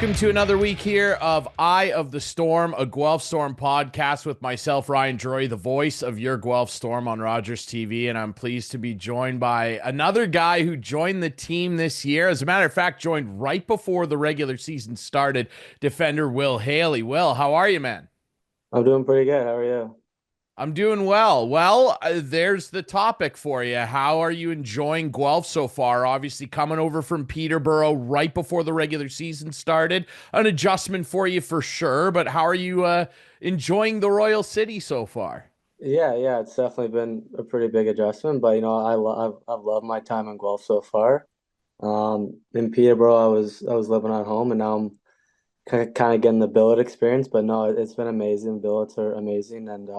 Welcome to another week here of Eye of the Storm, a Guelph Storm podcast with myself, Ryan Droy, the voice of your Guelph Storm on Rogers TV. And I'm pleased to be joined by another guy who joined the team this year. As a matter of fact, joined right before the regular season started, defender Will Haley. Will, how are you, man? I'm doing pretty good. How are you? I'm doing well. Well, there's the topic for you. How are you enjoying Guelph so far? Obviously, coming over from Peterborough right before the regular season started. An adjustment for you for sure, but how are you enjoying the Royal City so far? Yeah, it's definitely been a pretty big adjustment, but I've loved my time in Guelph so far. In Peterborough, I was living at home, and now I'm kind of getting the billet experience. But no, it's been amazing. Billets are amazing, and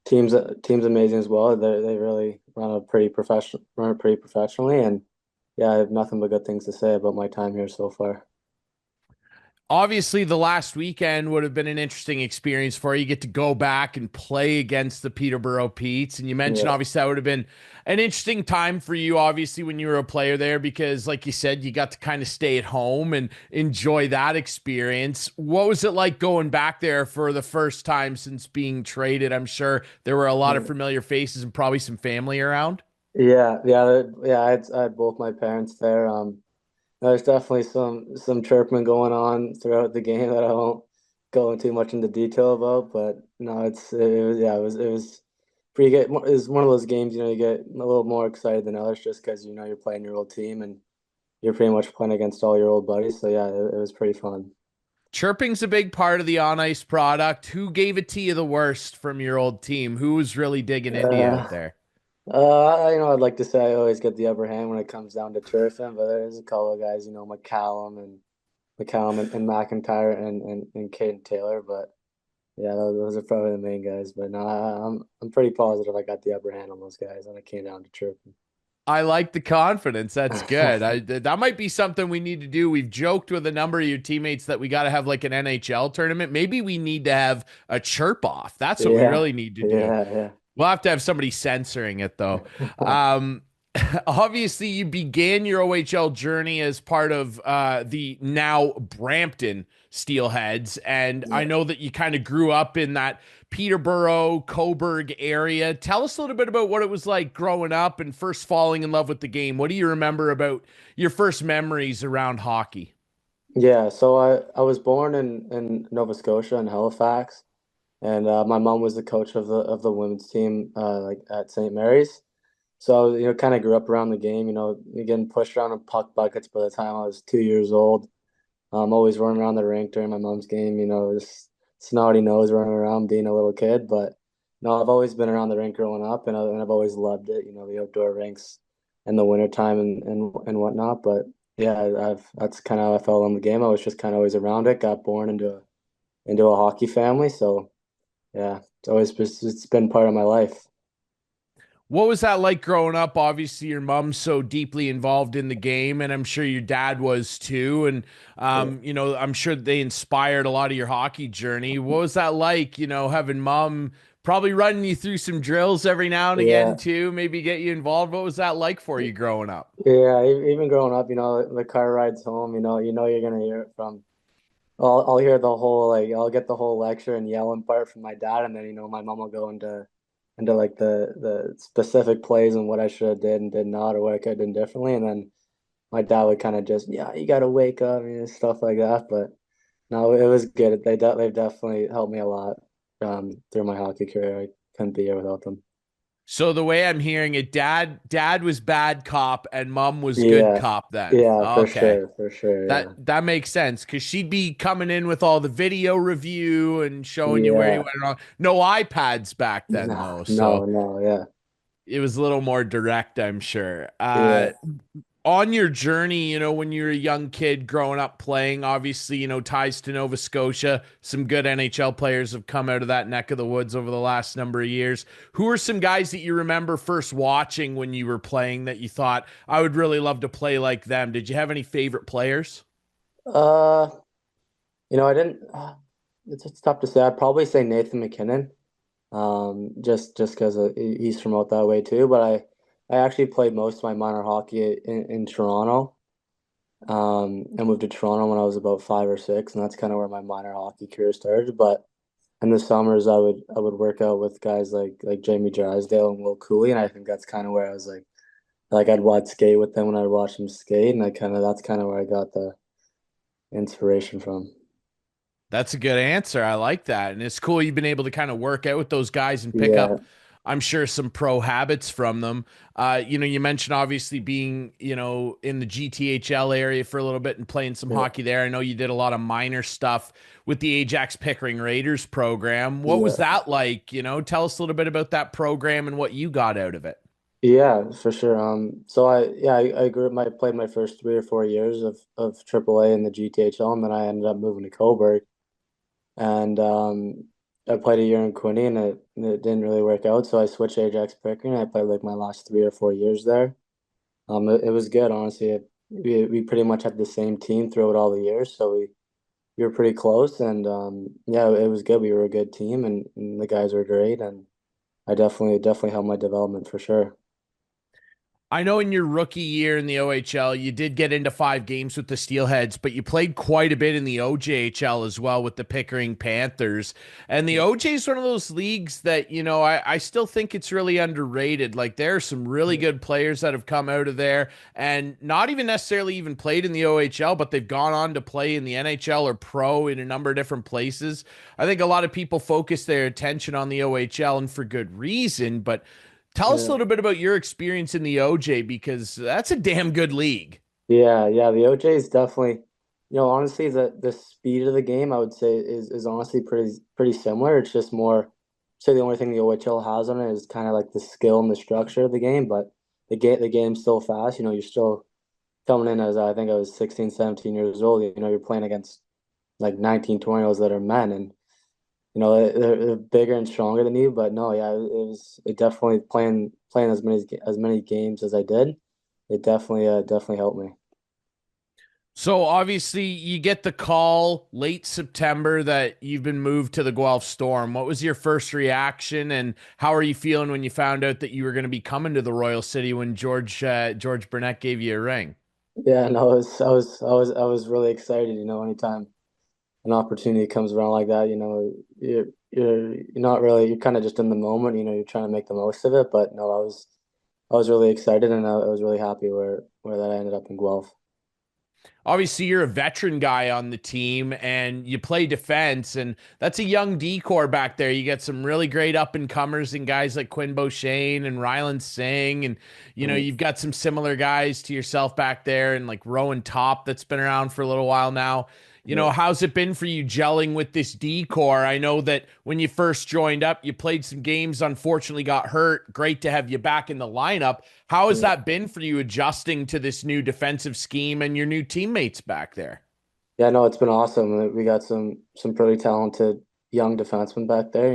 teams amazing as well. They really run it pretty professionally, and yeah, I have nothing but good things to say about my time here so far. Obviously, the last weekend would have been an interesting experience for you. You get to go back and play against the Peterborough Petes. And you mentioned, Yeah. obviously, that would have been an interesting time for you, obviously, when you were a player there, because, like you said, you got to kind of stay at home and enjoy that experience. What was it like going back there for the first time since being traded? I'm sure there were a lot of familiar faces and probably some family around. Yeah. I had both my parents there. There's definitely some chirping going on throughout the game that I won't go too much into detail about, but no, it was pretty good. It was one of those games, you get a little more excited than others just because you're playing your old team and you're pretty much playing against all your old buddies. So yeah, it was pretty fun. Chirping's a big part of the on ice product. Who gave it to you the worst from your old team? Who was really digging into you out Uh, there? I'd like to say I always get the upper hand when it comes down to chirping, but there's a couple of guys, McCallum and McIntyre and Caden Taylor, but yeah, those are probably the main guys. But no, I'm pretty positive I got the upper hand on those guys when it came down to chirping. I like the confidence. That's good. That might be something we need to do. We've joked with a number of your teammates that we got to have like an NHL tournament. Maybe we need to have a chirp off. That's what we Yeah, really need to do. yeah, We'll have to have somebody censoring it though. yeah. Um, Obviously, you began your OHL journey as part of the now Brampton Steelheads, and I Yeah. know that you kind of grew up in that Peterborough, Coburg area. Tell us a little bit about what it was like growing up and first falling in love with the game. What do you remember about your first memories around hockey? Yeah, so I was born in Nova Scotia in Halifax, and my mom was the coach of the women's team like at St. Mary's. So, kind of grew up around the game, you're getting pushed around in puck buckets by the time I was 2 years old. Always running around the rink during my mom's game, just snotty nose running around being a little kid. But no, I've always been around the rink growing up, and I've always loved it, the outdoor rinks in the wintertime and whatnot. But yeah, that's kind of how I fell in the game. I was just kind of always around it, got born into a hockey family. So yeah, it's been part of my life. What was that like growing up? Obviously, your mom's so deeply involved in the game, and I'm sure your dad was too. And Yeah. I'm sure they inspired a lot of your hockey journey. What was that like? Having mom probably running you through some drills every now and again Yeah. too, maybe get you involved. What was that like for you growing up? Yeah, even growing up, the car rides home, you're gonna hear it from. I'll hear the whole I'll get the whole lecture and yelling part from my dad, and then my mom will go into like the specific plays and what I should have did and did not, or what I could have done differently, and then my dad would kind of just, yeah, you got to wake up and stuff like that. But no, it was good. They've definitely helped me a lot through my hockey career. I couldn't be here without them. So the way I'm hearing it, dad was bad cop and mom was good Yeah, cop then. yeah, Okay. for sure, That makes sense because she'd be coming in with all the video review and showing you where you yeah. went wrong. No iPads back then No, though, no, so no, yeah, it was a little more direct, I'm sure. yeah, On your journey, when you were a young kid growing up playing, obviously, ties to Nova Scotia. Some good NHL players have come out of that neck of the woods over the last number of years. Who are some guys that you remember first watching when you were playing that you thought, I would really love to play like them? Did you have any favorite players? uh, I didn't. It's tough to say. I'd probably say Nathan McKinnon, just because he's from out that way too. But I actually played most of my minor hockey in Toronto. I moved to Toronto when I was about 5 or 6, and that's kind of where my minor hockey career started. But in the summers, I would work out with guys like Jamie Drysdale and Will Cooley, and I think that's kind of where I was like I'd watch skate with them when I'd watch them skate, and that's kind of where I got the inspiration from. That's a good answer. I like that. And it's cool you've been able to kind of work out with those guys and pick Yeah, up, I'm sure, some pro habits from them. You mentioned obviously being, in the GTHL area for a little bit and playing some yeah, hockey there. I know you did a lot of minor stuff with the Ajax Pickering Raiders program. What was yeah. that like? Tell us a little bit about that program and what you got out of it. Yeah, for sure. So I grew up. I played my first 3 or 4 years of AAA in the GTHL, and then I ended up moving to Coburg, and I played a year in Quinny, and it didn't really work out. So I switched to Ajax Pickering. I played like my last 3 or 4 years there. It was good, honestly. We pretty much had the same team throughout all the years, so we were pretty close, and yeah, it was good. We were a good team, and the guys were great, and I definitely helped my development for sure. I know in your rookie year in the OHL, you did get into 5 games with the Steelheads, but you played quite a bit in the OJHL as well with the Pickering Panthers. And the OJ is one of those leagues that, I still think it's really underrated. Like, there are some really good players that have come out of there and not even necessarily even played in the OHL, but they've gone on to play in the NHL or pro in a number of different places. I think a lot of people focus their attention on the OHL and for good reason, but tell us a Yeah. little bit about your experience in the OJ because that's a damn good league. Yeah. The OJ is definitely, honestly, the speed of the game, I would say, is honestly pretty similar. It's just more, say the only thing the OHL has on it is kind of like the skill and the structure of the game, but the game's still fast. You're still coming in as I think I was 16, 17 years old. You're playing against like 19, 20-year-olds that are men, and they're bigger and stronger than you. But no, yeah, it definitely playing as many games as I did. It definitely helped me. So obviously you get the call late September that you've been moved to the Guelph Storm. What was your first reaction and how are you feeling when you found out that you were going to be coming to the Royal City when George Burnett gave you a ring? Yeah, no, I was really excited. Anytime an opportunity comes around like that, you're not really you're kind of just in the moment. You're trying to make the most of it. But no, I was really excited, and I was really happy where that I ended up in Guelph. Obviously you're a veteran guy on the team and you play defense and that's a young decor back there. You get some really great up and comers and guys like Quinn Beauchene and Ryland Singh and Mm, you've got some similar guys to yourself back there and like Rowan Top that's been around for a little while now. yeah. How's it been for you gelling with this decor? I know that when you first joined up, you played some games, unfortunately got hurt. Great to have you back in the lineup. How has Yeah. that been for you adjusting to this new defensive scheme and your new teammates back there? Yeah, no, it's been awesome. We got some pretty talented young defensemen back there,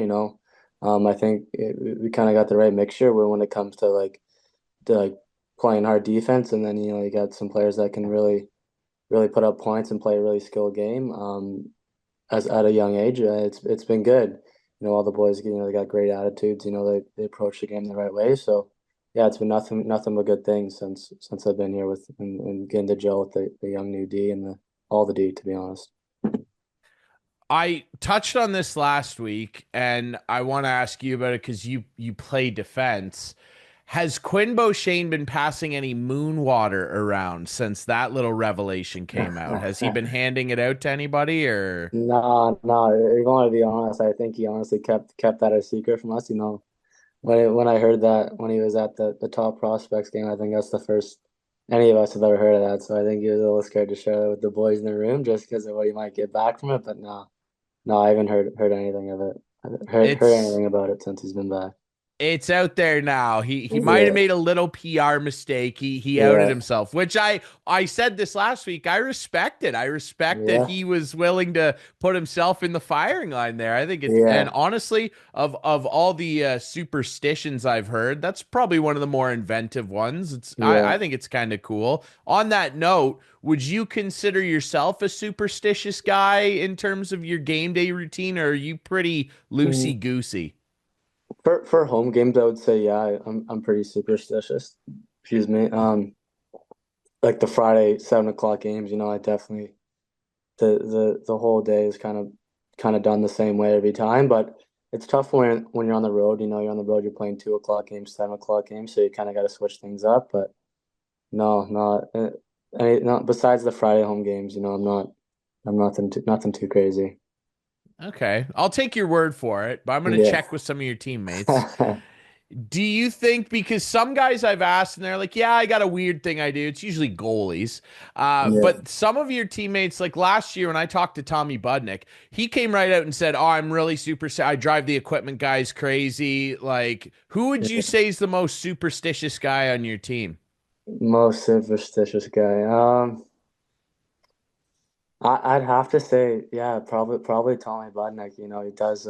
I think we kind of got the right mixture when it comes to playing hard defense, and then you got some players that can really put up points and play a really skilled game. As at a young age, it's been good. All the boys, they got great attitudes. They approach the game the right way. So yeah, it's been nothing but good things since I've been here with and getting to gel with the young new D and all the D, to be honest. I touched on this last week, and I want to ask you about it because you play defense. Has Quinn Beauchene been passing any moon water around since that little revelation came out? Has he been handing it out to anybody or? No. If you want to be honest, I think he honestly kept that a secret from us. When I heard that when he was at the top prospects game, I think that's the first any of us have ever heard of that. So I think he was a little scared to share that with the boys in the room just because of what he might get back from it. But no, no, I haven't heard anything of it. I haven't heard It's anything about it since he's been back. it's out there now. He might have Yeah, made a little PR mistake. He outed yeah, himself, which I said this last week. I respect it. I respect that yeah, he was willing to put himself in the firing line there. I think it's and yeah, honestly, of all the superstitions I've heard, that's probably one of the more inventive ones. yeah. I think it's kind of cool. On that note, would you consider yourself a superstitious guy in terms of your game day routine, or are you pretty loosey Mm, goosey? For home games, I would say yeah. I'm pretty superstitious. Excuse me. like the Friday 7 o'clock games, I definitely the whole day is kind of done the same way every time. But it's tough when you're on the road. You're on the road, you're playing 2 o'clock games, 7 o'clock games, so you kind of got to switch things up. But no, not not besides the Friday home games. I'm nothing too crazy. Okay, I'll take your word for it, but I'm going to Yeah. check with some of your teammates. Do you think, because some guys I've asked and they're like, yeah, I got a weird thing I do. It's usually goalies. Yeah. But some of your teammates, like last year when I talked to Tommy Budnick, he came right out and said, oh, I'm really I drive the equipment guys crazy. Like, who would you Yeah. say is the most superstitious guy on your team? Most superstitious guy. I'd have to say, yeah, probably Tommy Budnick. He does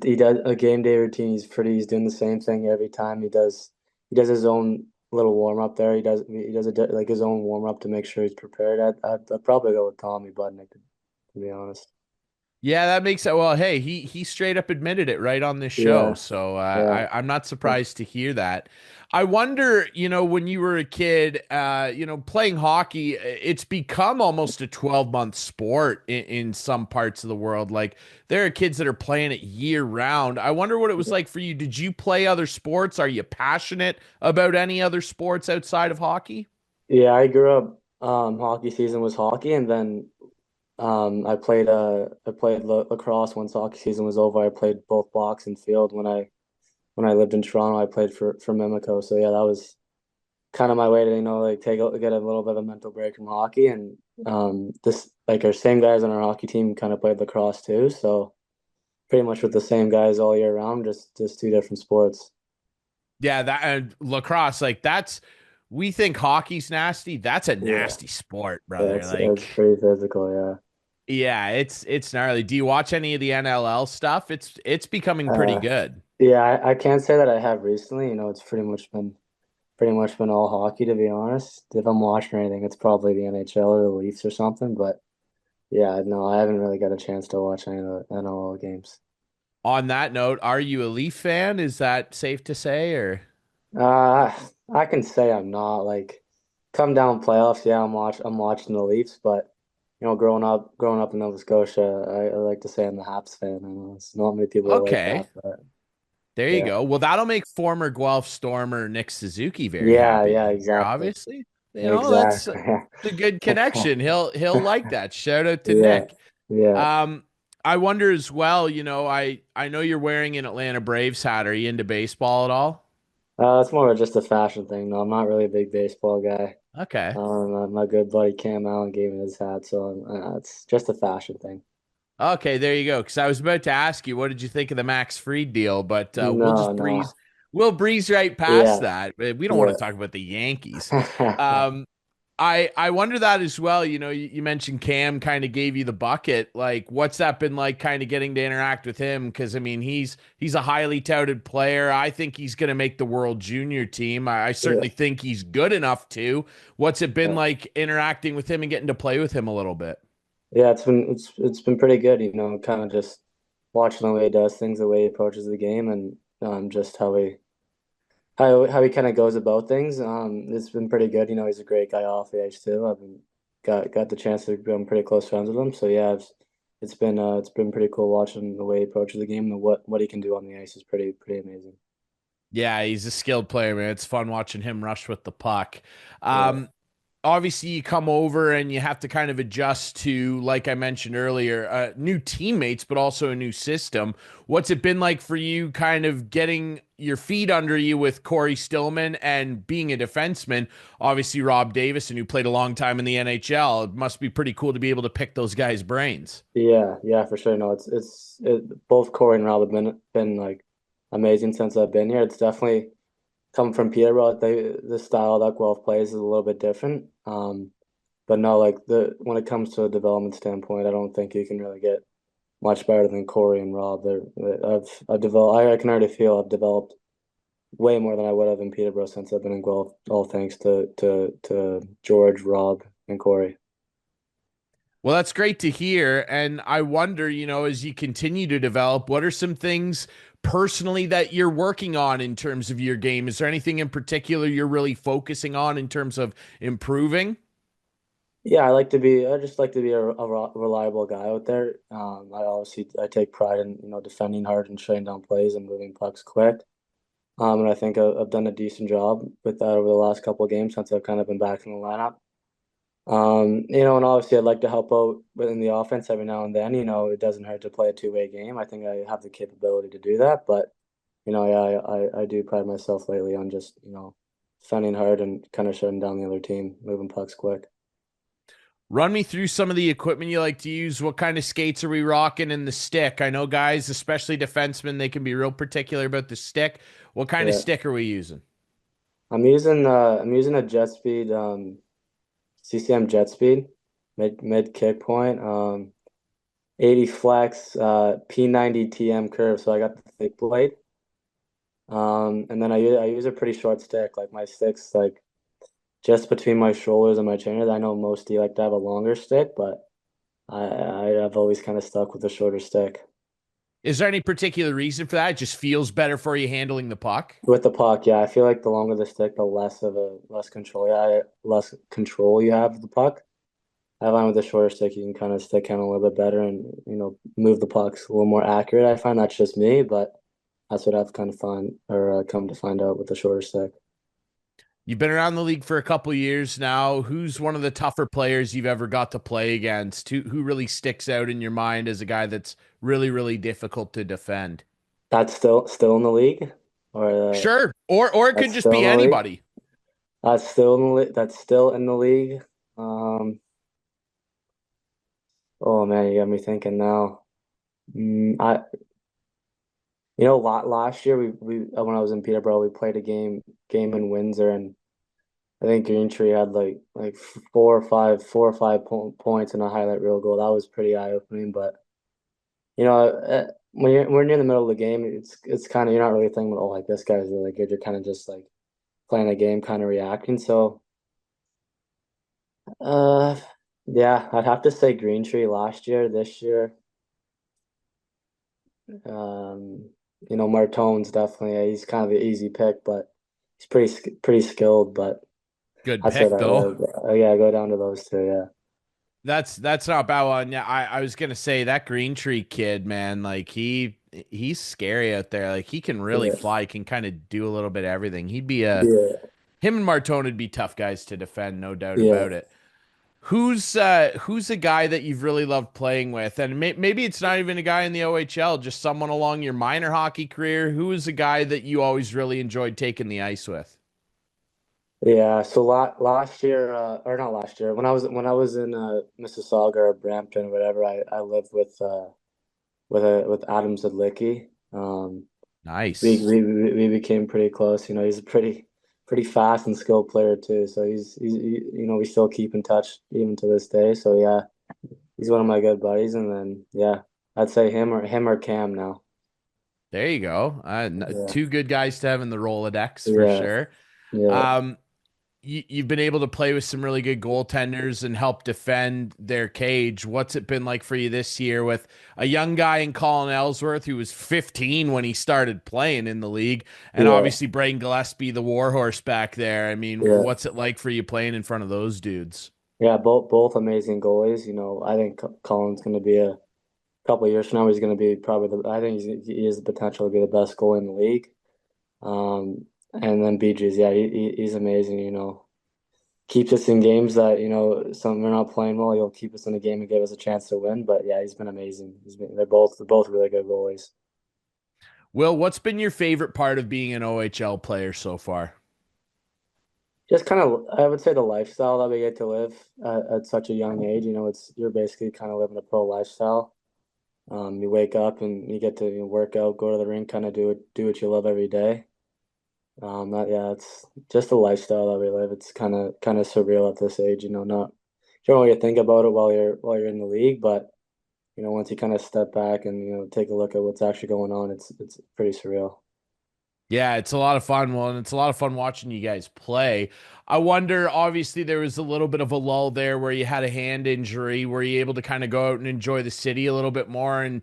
he does a game day routine. He's doing the same thing every time. He does his own little warm up there. He does like his own warm up to make sure he's prepared. I'd probably go with Tommy Budnick to be honest. Yeah, that makes it. Well, hey, he straight up admitted it right on this show, Yeah, so yeah, I'm not surprised to hear that. I wonder, when you were a kid, playing hockey, it's become almost a 12-month sport in some parts of the world. Like there are kids that are playing it year round. I wonder what it was like for you. Did you play other sports? Are you passionate about any other sports outside of hockey? yeah. I grew up. Hockey season was hockey, and then I played lacrosse once hockey season was over. I played both box and field when I lived in Toronto. I played for Mimico. So yeah, that was kind of my way to like get a little bit of a mental break from hockey. And this like our same guys on our hockey team kind of played lacrosse too. So pretty much with the same guys all year round, just two different sports. Yeah, that and lacrosse, like we think hockey's nasty. That's a Yeah, nasty sport, yeah, brother. it's Like, pretty physical. yeah, it's gnarly. Do you watch any of the NLL stuff? It's becoming Yeah. pretty good. Yeah, I can't say that I have recently. It's pretty much been all hockey to be honest. If I'm watching anything, it's probably the NHL or the Leafs or something. But yeah, no, I haven't really got a chance to watch any of the NLL games. On that note, are you a Leaf fan? Is that safe to say, or? Uh, I can say I'm not like come down playoffs. Yeah, I'm watching the Leafs, but growing up in Nova Scotia, I like to say I'm a Habs fan. I know it's not many people like Okay, that, but there you yeah, go. Well, that'll make former Guelph Stormer Nick Suzuki very yeah, happy to yeah, hear, exactly, obviously. That's exactly. a good connection. He'll like that. Shout out to Yeah, Nick. yeah. Um, I wonder as well, I know you're wearing an Atlanta Braves hat. Are you into baseball at all? It's more of just a fashion thing. No, I'm not really a big baseball guy. Okay. My good buddy Cam Allen gave me his hat, so it's just a fashion thing. Okay, there you go. Because I was about to ask you, what did you think of the Max Fried deal? But No, no. we'll breeze right past Yeah, that. We don't want yeah. to talk about the Yankees. Um, I wonder that as well. You mentioned Cam kind of gave you the bucket. Like, what's that been like? Kind of getting to interact with him? Because I mean, he's a highly touted player. I think he's going to make the World Junior team. I Yeah, certainly think he's good enough to. What's it been yeah. like interacting with him and getting to play with him a little bit? Yeah, it's been pretty good, kind of just watching the way he does things, the way he approaches the game, and just how he kind of goes about things. It's been pretty good. He's a great guy off the ice too. I've been got the chance to become pretty close friends with him. So yeah, it's been pretty cool watching the way he approaches the game and what he can do on the ice is pretty amazing. Yeah, he's a skilled player, man. It's fun watching him rush with the puck. Yeah. Obviously you come over and you have to kind of adjust to, like I mentioned earlier, new teammates, but also a new system. What's it been like for you kind of getting your feet under you with Corey Stillman and being a defenseman? Obviously, Rob Davison, who played a long time in the NHL. It must be pretty cool to be able to pick those guys' brains. Yeah, for sure. No, both Corey and Rob have been like amazing since I've been here. It's definitely coming from Peterborough. The style that Guelph plays is a little bit different. But no, like the when it comes to a development standpoint, I don't think you can really get much better than Corey and Rob. I've developed. I can already feel I've developed way more than I would have in Peterborough since I've been in Guelph. All thanks to George, Rob, and Corey. Well, that's great to hear. And I wonder, as you continue to develop, what are some things personally that you're working on in terms of your game? Is there anything in particular you're really focusing on in terms of improving? Yeah, I just like to be a reliable guy out there. I take pride in, defending hard and shutting down plays and moving pucks quick. And I think I've done a decent job with that over the last couple of games since I've kind of been back in the lineup. And obviously I'd like to help out within the offense every now and then. It doesn't hurt to play a two-way game. I think I have the capability to do that, but yeah, I do pride myself lately on just, defending hard and kind of shutting down the other team, moving pucks quick. Run me through some of the equipment you like to use. What kind of skates are we rocking in the stick? I know guys, especially defensemen, they can be real particular about the stick. What kind of Yeah. stick are we using? I'm using a jet speed CCM jet speed mid kick point 80 flex P90 TM curve, so I got the thick blade. And then I use a pretty short stick. Like my stick's like just between my shoulders and my trainers. I know most of you like to have a longer stick, but I've always kind of stuck with the shorter stick. Is there any particular reason for that? It just feels better for you handling the puck? With the puck, yeah, I feel like the longer the stick, the less control you have of the puck. I find with the shorter stick, you can kind of stick handle a little bit better and move the pucks a little more accurate. I find that's just me, but that's what I've kind of find or come to find out with the shorter stick. You've been around the league for a couple years now. Who's one of the tougher players you've ever got to play against? Who really sticks out in your mind as a guy that's really, really difficult to defend? That's still in the league, or Sure. Or it could that's just still be in the league. anybody. That's still in the league. Um, oh man, you got me thinking now. I last year we when I was in Peterborough, we played a game in Windsor, and I think Green Tree had like four or five points and a highlight reel goal. That was pretty eye-opening. But when you're in the middle of the game, it's kind of you're not really thinking, oh, like this guy's really good. You're kind of just like playing a game, kind of reacting. So, uh, yeah, I'd have to say Green Tree last year. This year, um, Martone's definitely he's kind of the easy pick, but he's pretty skilled. But Good I'd say pick, that, though. yeah, go down to those two, yeah. That's not a bad one. Yeah, I was gonna say that Green Tree kid, man, like he's scary out there. Like he can really Yeah, fly, can kind of do a little bit of everything. He'd be a yeah, him and Martone would be tough guys to defend, no doubt yeah. about it. Who's a guy that you've really loved playing with? And maybe it's not even a guy in the OHL, just someone along your minor hockey career. Who is a guy that you always really enjoyed taking the ice with? Yeah, so last year, or not last year, when I was in Mississauga or Brampton or whatever, I lived with Adam Zedlicki. Nice. We became pretty close. He's a pretty fast and skilled player too. So we still keep in touch even to this day. So yeah, he's one of my good buddies. And then yeah, I'd say him or Cam now. There you go. Yeah, Two good guys to have in the Rolodex for yeah, sure. yeah, Um, you've been able to play with some really good goaltenders and help defend their cage. What's it been like for you this year with a young guy in Colin Ellsworth who was 15 when he started playing in the league, and yeah, obviously Braden Gillespie, the warhorse back there? I mean, yeah. what's it like for you playing in front of those dudes? Yeah, both amazing goalies. I think Colin's going to be a couple of years from now. He's going to be probably I think he has the potential to be the best goalie in the league. And then BG's, yeah, he's amazing. Keeps us in games that some we're not playing well. He'll keep us in a game and give us a chance to win. But yeah, he's been amazing. They're both really good goalies. Will, what's been your favorite part of being an OHL player so far? Just kind of, I would say the lifestyle that we get to live at such a young age. You're basically kind of living a pro lifestyle. You wake up and you get to work out, go to the rink, kind of do what you love every day. Yeah, it's just a lifestyle that we live. It's kind of surreal at this age. Not you don't really think about it while you're in the league, but once you kind of step back and take a look at what's actually going on, it's pretty surreal. Yeah, it's a lot of fun. Well, and it's a lot of fun watching you guys play. I wonder, obviously, there was a little bit of a lull there where you had a hand injury. Were you able to kind of go out and enjoy the city a little bit more and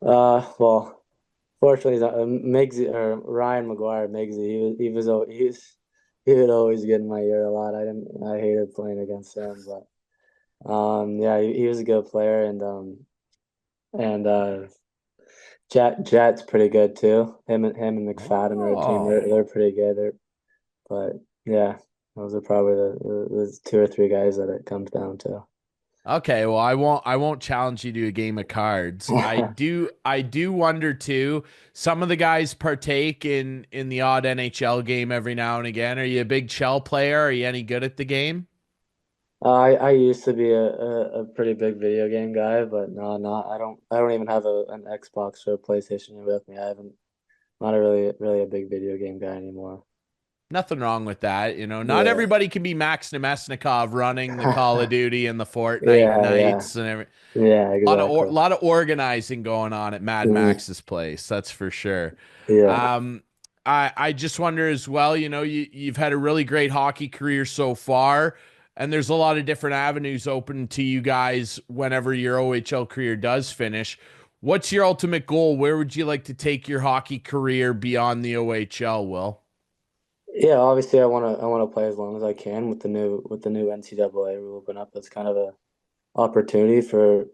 Well, fortunately, Miggsy or Ryan McGuire, Miggsy, he would always get in my ear a lot. I hated playing against him, but yeah, he was a good player, and Jet's pretty good too. Him and McFadden are a team. Oh. They're pretty good. But yeah, those are probably the two or three guys that it comes down to. Okay, well, I won't challenge you to a game of cards. I do wonder too. Some of the guys partake in the odd NHL game every now and again. Are you a big shell player? Are you any good at the game? I used to be a pretty big video game guy, but no, not I don't even have an Xbox or a PlayStation with me. I haven't Not a really a big video game guy anymore. Nothing wrong with that. Not Yeah. everybody can be Max Nemesnikov running the Call of Duty and the Fortnite Yeah, yeah. nights and everything. Yeah, exactly. Lot of organizing going on at Mad Mhm. Max's place. That's for sure. Yeah. Um, I just wonder as well. You've had a really great hockey career so far, and there's a lot of different avenues open to you guys whenever your OHL career does finish. What's your ultimate goal? Where would you like to take your hockey career beyond the OHL, Will? Yeah, obviously I wanna play as long as I can with the new NCAA rule open up. That's kind of a opportunity for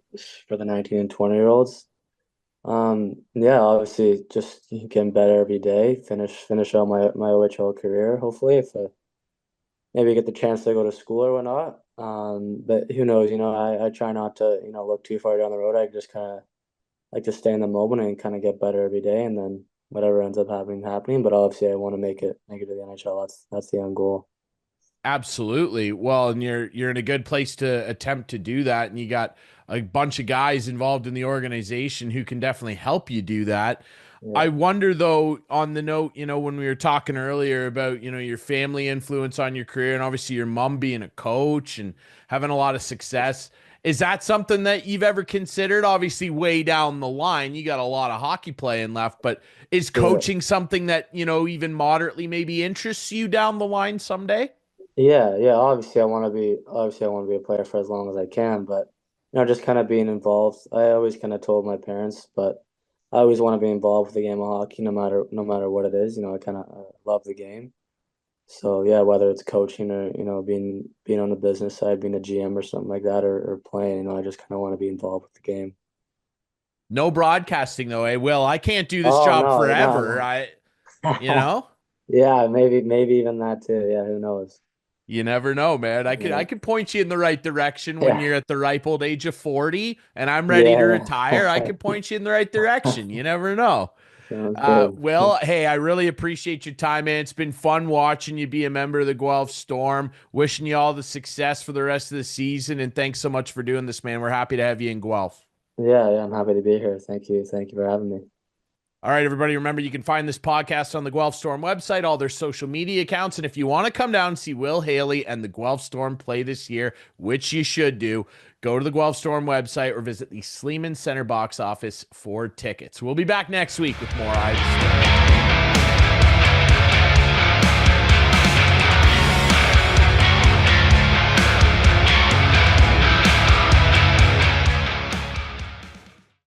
the 19 and 20-year-olds. Yeah, obviously just getting better every day, finish out my OHL career, hopefully, if I maybe get the chance to go to school or whatnot. But who knows, I try not to, look too far down the road. I just kind of like to stay in the moment and kind of get better every day, and then whatever ends up happening. But obviously, I want to make it to the NHL. That's the end goal. Absolutely. Well, and you're in a good place to attempt to do that, and you got a bunch of guys involved in the organization who can definitely help you do that. I Yeah, wonder though, on the note, when we were talking earlier about, your family influence on your career and obviously your mom being a coach and having a lot of success, is that something that you've ever considered? Obviously, way down the line, you got a lot of hockey playing left, but is yeah, coaching something that, even moderately maybe interests you down the line someday? yeah. Obviously I want to be a player for as long as I can, but just kind of being involved. I always kind of told my parents, but I always want to be involved with the game of hockey, no matter what it is. I kind of love the game. So yeah, whether it's coaching or being on the business side, being a GM or something like that, or playing, I just kind of want to be involved with the game. No broadcasting though, eh? Will, I can't do this Oh job no, forever. no, You no. know, Yeah, maybe even that too. Yeah, who knows? you never know, man. I Yeah, could point you in the right direction when yeah, you're at the ripe old age of 40 and I'm ready to yeah, retire. I yeah. could point you in the right direction. You never know. Sounds good. Well, hey, I really appreciate your time, man. It's been fun watching you be a member of the Guelph Storm. Wishing you all the success for the rest of the season. And thanks so much for doing this, man. We're happy to have you in Guelph. Yeah, yeah, I'm happy to be here. Thank you for having me. All right, everybody, remember you can find this podcast on the Guelph Storm website, all their social media accounts. And if you want to come down and see Will Haley and the Guelph Storm play this year, which you should do, go to the Guelph Storm website or visit the Sleeman Center box office for tickets. We'll be back next week with more Ives.